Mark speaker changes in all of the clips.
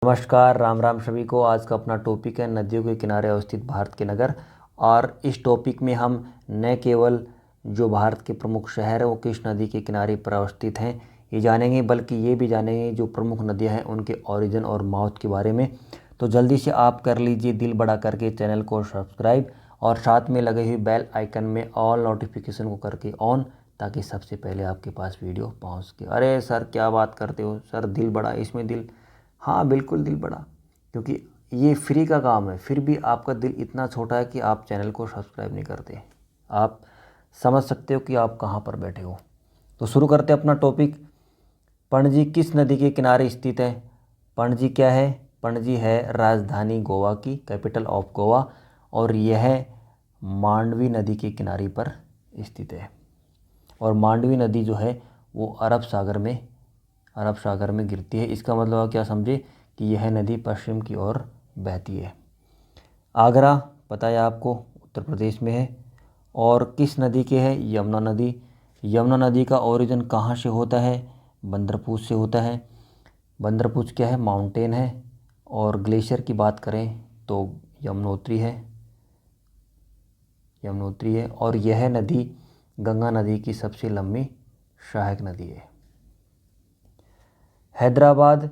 Speaker 1: नमस्कार, राम राम सभी को। आज का अपना टॉपिक है नदियों के किनारे अवस्थित भारत के नगर। और इस टॉपिक में हम न केवल जो भारत के प्रमुख शहर हैं वो किस नदी के किनारे पर अवस्थित हैं ये जानेंगे, बल्कि ये भी जानेंगे जो प्रमुख नदियां हैं उनके ओरिजिन और माउथ के बारे में। तो जल्दी से आप कर लीजिए दिल बड़ा करके चैनल को सब्सक्राइब और साथ में लगे हुए बेल आइकन में ऑल नोटिफिकेशन को करके ऑन, ताकि सबसे पहले आपके पास वीडियो पहुँच सके। अरे सर क्या बात करते हो सर, दिल बड़ा, इसमें दिल, हाँ बिल्कुल दिल बड़ा, क्योंकि ये फ्री का काम है। फिर भी आपका दिल इतना छोटा है कि आप चैनल को सब्सक्राइब नहीं करते। आप समझ सकते हो कि आप कहाँ पर बैठे हो। तो शुरू करते हैं अपना टॉपिक। पणजी किस नदी के किनारे स्थित है? पणजी क्या है? पणजी है राजधानी गोवा की, कैपिटल ऑफ गोवा, और यह मांडवी नदी के किनारे पर स्थित है। और मांडवी नदी जो है वो अरब सागर में गिरती है। इसका मतलब आप क्या समझे कि यह नदी पश्चिम की ओर बहती है। आगरा पता है आपको, उत्तर प्रदेश में है। और किस नदी के है? यमुना नदी। यमुना नदी का ओरिजिन कहाँ से होता है? बंदरपूछ से होता है। बंदरपूछ क्या है? माउंटेन है। और ग्लेशियर की बात करें तो यमुनोत्री है। और यह नदी गंगा नदी की सबसे लंबी सहायक नदी है। हैदराबाद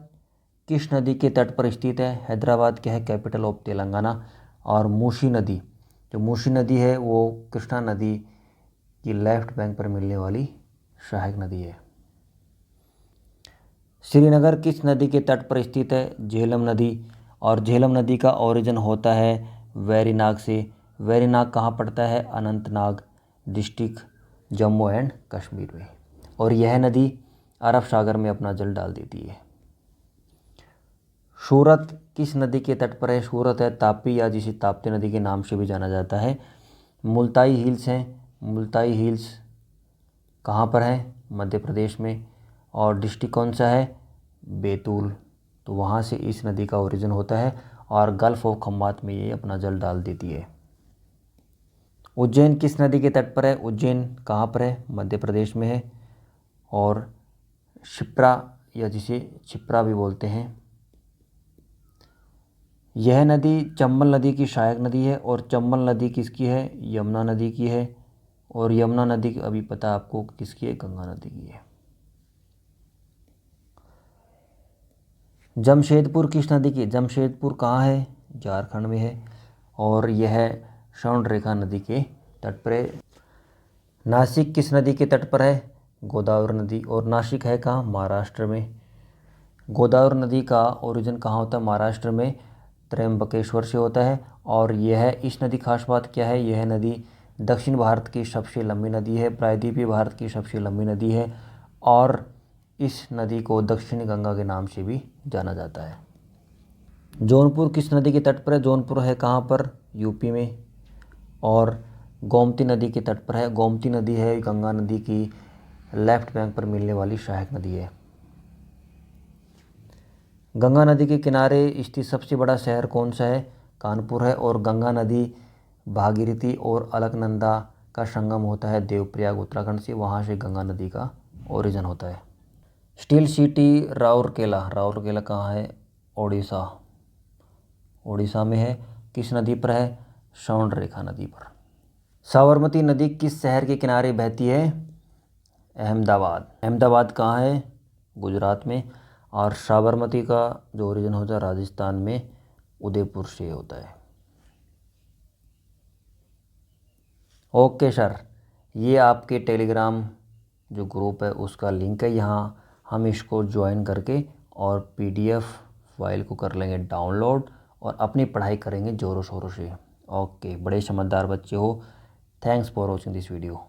Speaker 1: किस नदी के तट पर स्थित है? हैदराबाद क्या है? Capital of Telangana. और मूसी नदी, जो मूसी नदी है वो कृष्णा नदी की लेफ्ट बैंक पर मिलने वाली सहायक नदी है। श्रीनगर किस नदी के तट पर स्थित है? झेलम नदी। और झेलम नदी का ओरिजिन होता है वेरीनाग से। वेरीनाग कहाँ पड़ता है? अनंतनाग डिस्ट्रिक्ट, जम्मू एंड कश्मीर में। और यह नदी अरब सागर में अपना जल डाल देती है। सूरत किस नदी के तट पर है? सूरत है तापी, या जिसे ताप्ती नदी के नाम से भी जाना जाता है। मुल्ताई हिल्स हैं। मुल्ताई हिल्स कहाँ पर है? मध्य प्रदेश में। और डिस्ट्रिक्ट कौन सा है? बैतूल। तो वहाँ से इस नदी का ओरिजिन होता है और गल्फ ऑफ खम्बात में ये अपना जल डाल देती है। उज्जैन किस नदी के तट पर है? उज्जैन कहाँ पर है? मध्य प्रदेश में है। और क्षिप्रा, या जिसे क्षिप्रा भी बोलते हैं, यह नदी चंबल नदी की सहायक नदी है। और चंबल नदी किसकी है? यमुना नदी की है। और यमुना नदी अभी पता आपको किसकी है? गंगा नदी की है। जमशेदपुर किस नदी की? जमशेदपुर कहाँ है? झारखंड में है। और यह स्वर्ण रेखा नदी के तट पर है। नासिक किस नदी के तट पर है? गोदावरी नदी। और नासिक है कहाँ? महाराष्ट्र में। गोदावरी नदी का ओरिजिन कहाँ होता है? महाराष्ट्र में त्र्यंबकेश्वर से होता है। और यह इस नदी खास बात क्या है? यह नदी दक्षिण भारत की सबसे लंबी नदी है, प्रायद्वीपीय भारत की सबसे लंबी नदी है। और इस नदी को दक्षिणी गंगा के नाम से भी जाना जाता है। जौनपुर किस नदी के तट पर है? जौनपुर है कहाँ पर? यूपी में। और गोमती नदी के तट पर है। गोमती नदी है गंगा नदी की लेफ्ट बैंक पर मिलने वाली सहायक नदी है। गंगा नदी के किनारे स्थित सबसे बड़ा शहर कौन सा है? कानपुर है। और गंगा नदी भागीरथी और अलकनंदा का संगम होता है देवप्रयाग उत्तराखंड से, वहाँ से गंगा नदी का ओरिजिन होता है। Steel city Rourkela. राउरकेला कहाँ है? उड़ीसा में है। किस नदी पर है? स्वर्ण रेखा नदी पर। साबरमती नदी किस शहर के किनारे बहती है? अहमदाबाद। अहमदाबाद कहाँ है? गुजरात में। और साबरमती का जो ओरिजिन होता है राजस्थान में उदयपुर से होता है। ओके सर, ये आपके टेलीग्राम जो ग्रुप है उसका लिंक है। यहाँ हम इसको ज्वाइन करके और पीडीएफ फाइल को कर लेंगे डाउनलोड और अपनी पढ़ाई करेंगे ज़ोरों शोरों से। ओके, बड़े समझदार बच्चे हो। Thanks for watching this video.